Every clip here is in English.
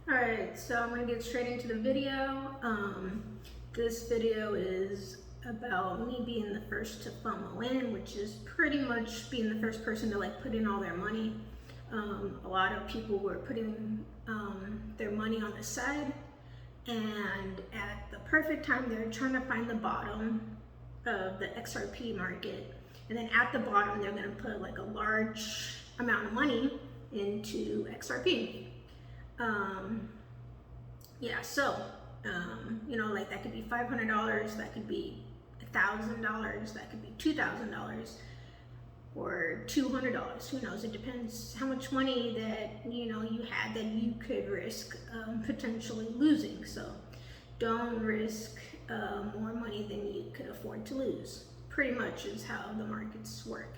Alright, so I'm going to get straight into the video. This video is about me being the first to FOMO in, which is pretty much being the first person to put in all their money. A lot of people were putting their money on the side, and at the perfect time they're trying to find the bottom of the XRP market, and then at the bottom they're going to put a large amount of money into XRP. That could be $500, that could be $1,000, that could be $2,000 or $200. Who knows? It depends how much money that you had that you could risk potentially losing. So don't risk more money than you could afford to lose. Pretty much is how the markets work.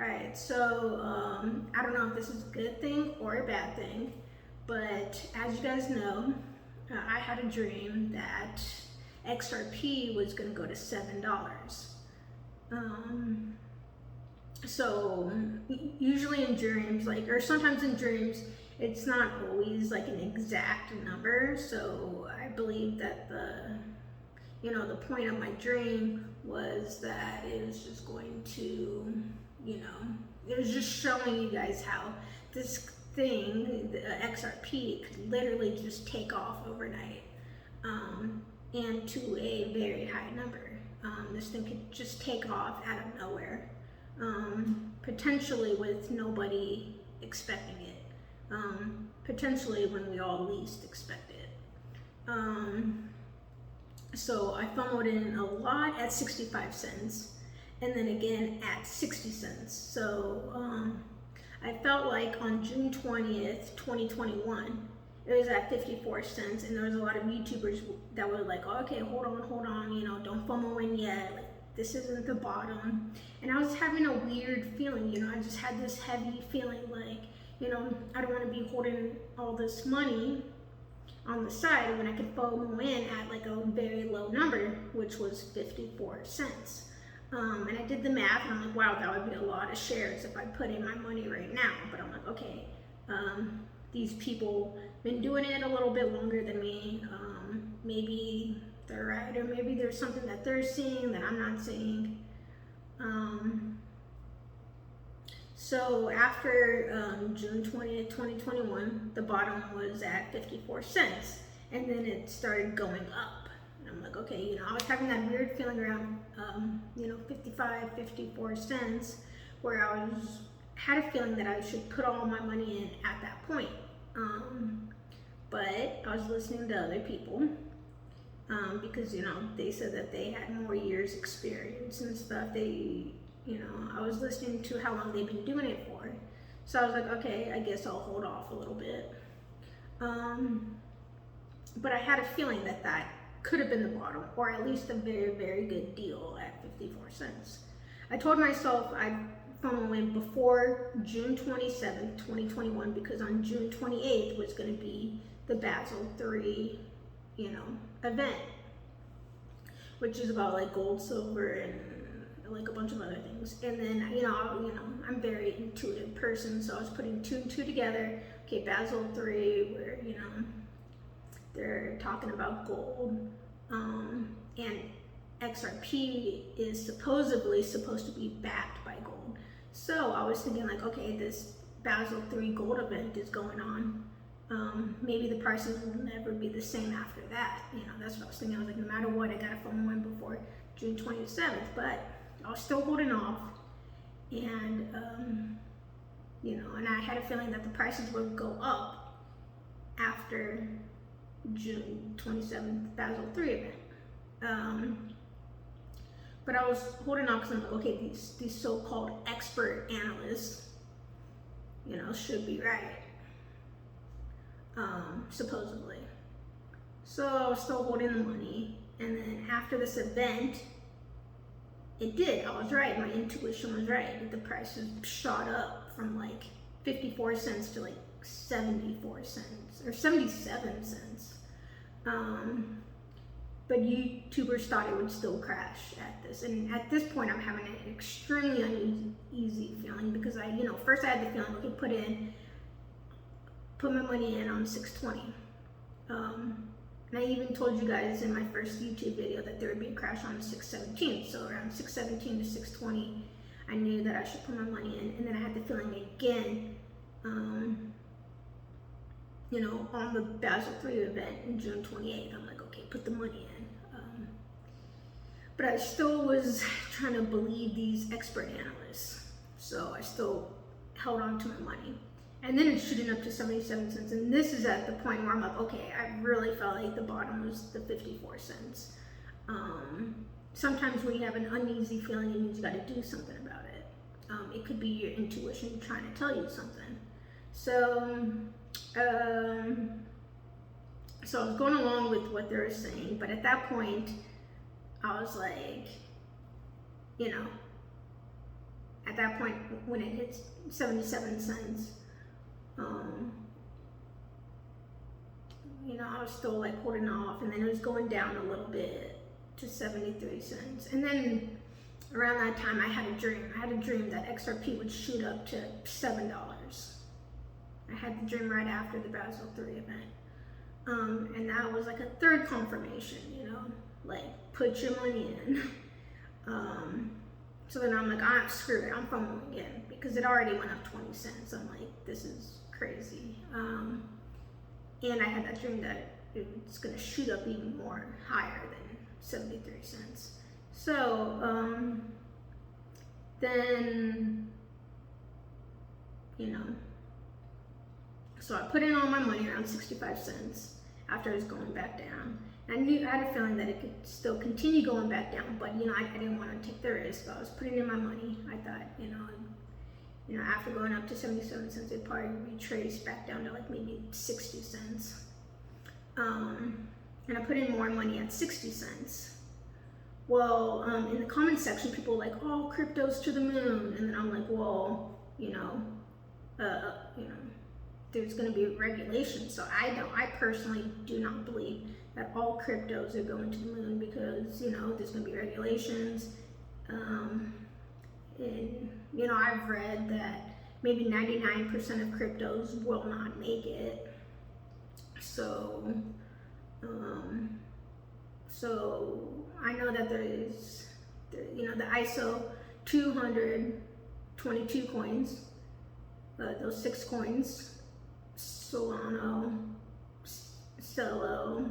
All right, so I don't know if this is a good thing or a bad thing, but as you guys know, I had a dream that XRP was going to go to $7. So usually in dreams, or sometimes in dreams, it's not always an exact number. So I believe that the point of my dream was that it was just going to, it was just showing you guys how this thing, the XRP, could literally just take off overnight, and to a very high number. This thing could just take off out of nowhere, potentially with nobody expecting it, potentially when we all least expect it. So I FOMO'd in a lot at 65 cents, and then again at 60 cents. So I felt like on June 20th, 2021, it was at 54 cents, and there was a lot of YouTubers that were like, oh, okay, hold on, don't FOMO in yet, this isn't the bottom. And I was having a weird feeling, I just had this heavy feeling I don't want to be holding all this money on the side when I could FOMO in at a very low number, which was 54 cents. And I did the math, and I'm like, wow, that would be a lot of shares if I put in my money right now. But I'm like, okay, these people been doing it a little bit longer than me. Maybe they're right, or maybe there's something that they're seeing that I'm not seeing. So after June 20th, 2021, the bottom was at 54 cents, and then it started going up. I'm like, okay, I was having that weird feeling around, 55, 54 cents, where I had a feeling that I should put all my money in at that point. But I was listening to other people, because, they said that they had more years experience and stuff. I was listening to how long they've been doing it for. So I was like, okay, I guess I'll hold off a little bit. But I had a feeling that could have been the bottom, or at least a very, very good deal at 54 cents. I told myself I'd FOMO in before June 27th, 2021, because on June 28th was going to be the Basel III, event, which is about gold, silver, and a bunch of other things. And then, I'm a very intuitive person, so I was putting two and two together. Okay, Basel III, where, they're talking about gold, and XRP is supposedly supposed to be backed by gold. So I was thinking okay, this Basel III gold event is going on. Maybe the prices will never be the same after that. That's what I was thinking. I was like, no matter what, I gotta FOMO in before June 27th. But I was still holding off, and and I had a feeling that the prices would go up after June 27th Basel III event. But I was holding on because I'm like, okay, these so-called expert analysts, should be right, supposedly. So I was still holding the money, and then after this event, it did. I was right. My intuition was right. The prices shot up from 54 cents to 74 cents or 77 cents. But YouTubers thought it would still crash at this. And at this point, I'm having an extremely uneasy feeling because first I had the feeling, okay, put my money in on 620. And I even told you guys in my first YouTube video that there would be a crash on 617. So around 617 to 620, I knew that I should put my money in. And then I had the feeling again, you know, on the Basel III event in June 28th, I'm like, okay, put the money in. But I still was trying to believe these expert analysts. So I still held on to my money. And then it's shooting up to 77 cents. And this is at the point where I'm like, okay, I really felt like the bottom was the 54 cents. Sometimes when you have an uneasy feeling, it means you got to do something about it. It could be your intuition trying to tell you something. So, so I was going along with what they were saying, but at that point, I was like, you know, at that point when it hits 77 cents, you know, I was still like holding off, and then it was going down a little bit to 73 cents. And then around that time, I had a dream. I had a dream that XRP would shoot up to $7. I had the dream right after the Basel III event. And that was like a third confirmation, you know, like put your money in. So then I'm like, I'm screwed it, I'm FOMO again, because it already went up 20 cents. I'm like, this is crazy. And I had that dream that it's gonna shoot up even more higher than 73 cents. So then, you know, so I put in all my money around 65 cents after it was going back down. I had a feeling that it could still continue going back down, but you know, I didn't want to take the risk. I was putting in my money. I thought, you know, after going up to 77 cents, it'd probably retrace back down to like maybe 60 cents. And I put in more money at 60 cents. Well, in the comment section, people were like, "Oh, crypto's to the moon," and then I'm like, "Well, you know, there's going to be regulations." So I personally do not believe that all cryptos are going to the moon, because, you know, there's going to be regulations. And, you know, I've read that maybe 99% of cryptos will not make it. So, so I know that there is, you know, the ISO 222 coins, those 6 coins, Solano, Celo,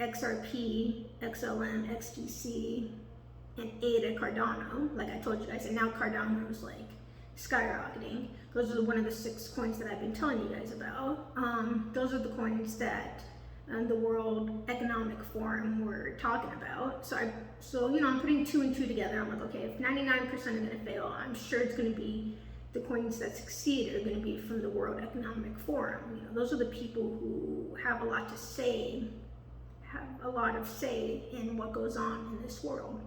XRP, XLM, XDC, and ADA Cardano, like I told you guys, and now Cardano is like skyrocketing. Those are one of the 6 coins that I've been telling you guys about. Those are the coins that the World Economic Forum were talking about. So you know, I'm putting 2 and 2 together. I'm like, okay, if 99% are gonna fail, I'm sure it's gonna be the coins that succeed are going to be from the World Economic Forum. You know, those are the people who have a lot to say, have a lot of say in what goes on in this world.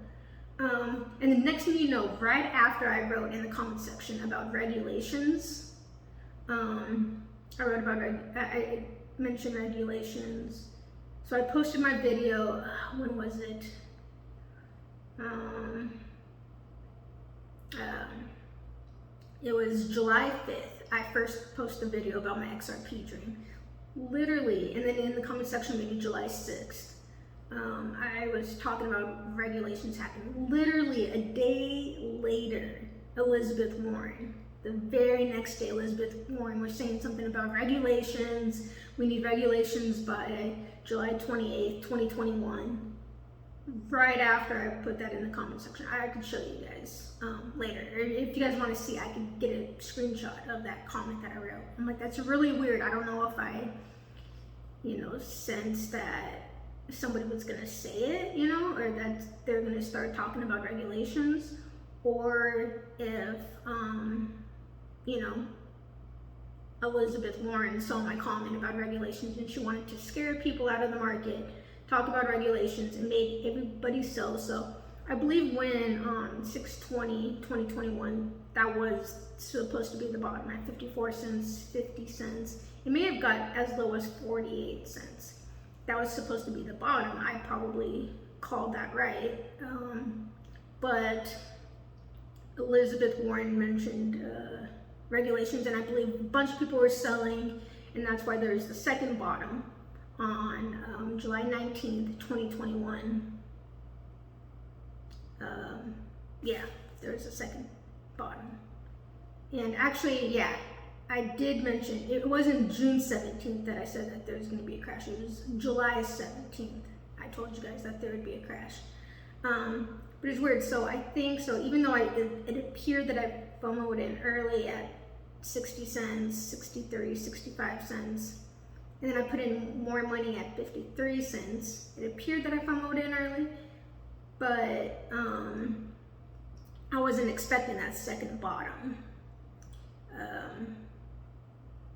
And the next thing you know, right after I wrote in the comment section about regulations, I mentioned regulations. So I posted my video, when was it? It was July 5th. I first posted a video about my XRP dream. Literally, and then in the comment section, maybe July 6th, I was talking about regulations happening. Literally a day later, Elizabeth Warren, the very next day, Elizabeth Warren was saying something about regulations. We need regulations by July 28th, 2021. Right after I put that in the comment section. I could show you guys later. If you guys want to see, I could get a screenshot of that comment that I wrote. I'm like, that's really weird. I don't know if I, you know, sensed that somebody was going to say it, you know, or that they're going to start talking about regulations, or if, you know, Elizabeth Warren saw my comment about regulations and she wanted to scare people out of the market, talk about regulations, and make everybody sell. So I believe when on 6/20/2021, that was supposed to be the bottom at 54 cents, 50 cents. It may have got as low as 48 cents. That was supposed to be the bottom. I probably called that right. But Elizabeth Warren mentioned regulations, and I believe a bunch of people were selling, and that's why there's the second bottom on July 19th, 2021. Yeah, there's a second bottom. And actually, yeah, I did mention, it wasn't June 17th that I said that there's going to be a crash. It was July 17th. I told you guys that there would be a crash. But it's weird. So I think, so even though it appeared that I FOMO'd in early at 60 cents, 63, 65 cents, and then I put in more money at 53 cents. It appeared that I FOMO'd in early, but I wasn't expecting that second bottom.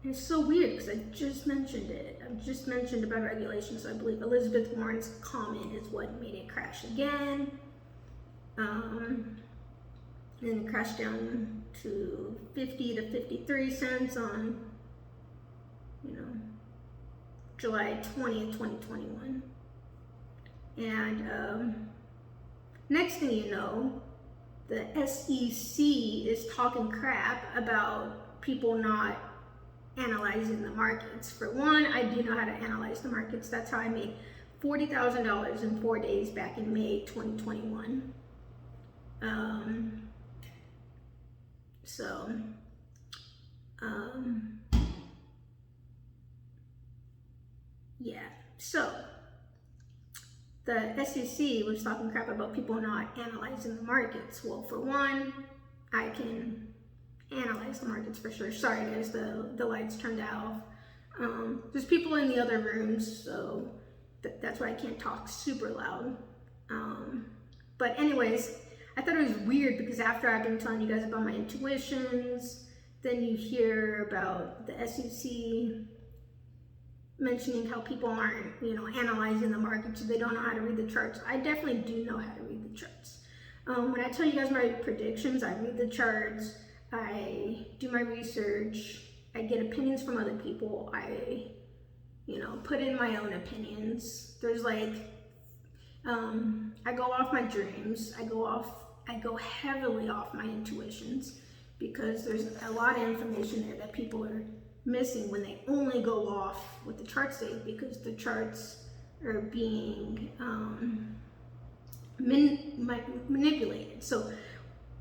It's so weird because I just mentioned it. I just mentioned about regulation, so I believe Elizabeth Warren's comment is what made it crash again. And it crashed down to 50 to 53 cents on, July 20th, 2021. And next thing you know, the SEC is talking crap about people not analyzing the markets. For one, I do know how to analyze the markets. That's how I made $40,000 in 4 days back in May 2021. Yeah, so the SEC was talking crap about people not analyzing the markets. Well, for one, I can analyze the markets for sure. Sorry guys, the lights turned off. There's people in the other rooms, so that's why I can't talk super loud. But anyways, I thought it was weird because after I've been telling you guys about my intuitions, then you hear about the SEC mentioning how people aren't, analyzing the markets, so they don't know how to read the charts. I definitely do know how to read the charts. When I tell you guys my predictions, I read the charts, I do my research, I get opinions from other people, I, put in my own opinions. There's like, I go off my dreams, I go heavily off my intuitions, because there's a lot of information there that people are missing when they only go off what the charts say, because the charts are being manipulated. So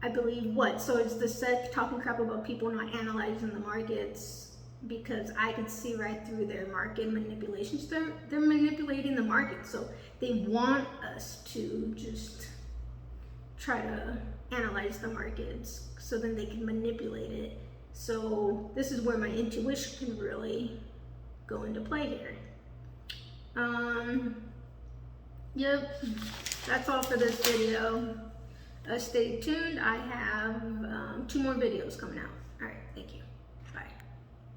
I believe so it's the SEC talking crap about people not analyzing the markets, because I can see right through their market manipulations. They're manipulating the market, so they want us to just try to analyze the markets so then they can manipulate it. So this is where my intuition can really go into play here. Yep, that's all for this video. Stay tuned. I have 2 more videos coming out.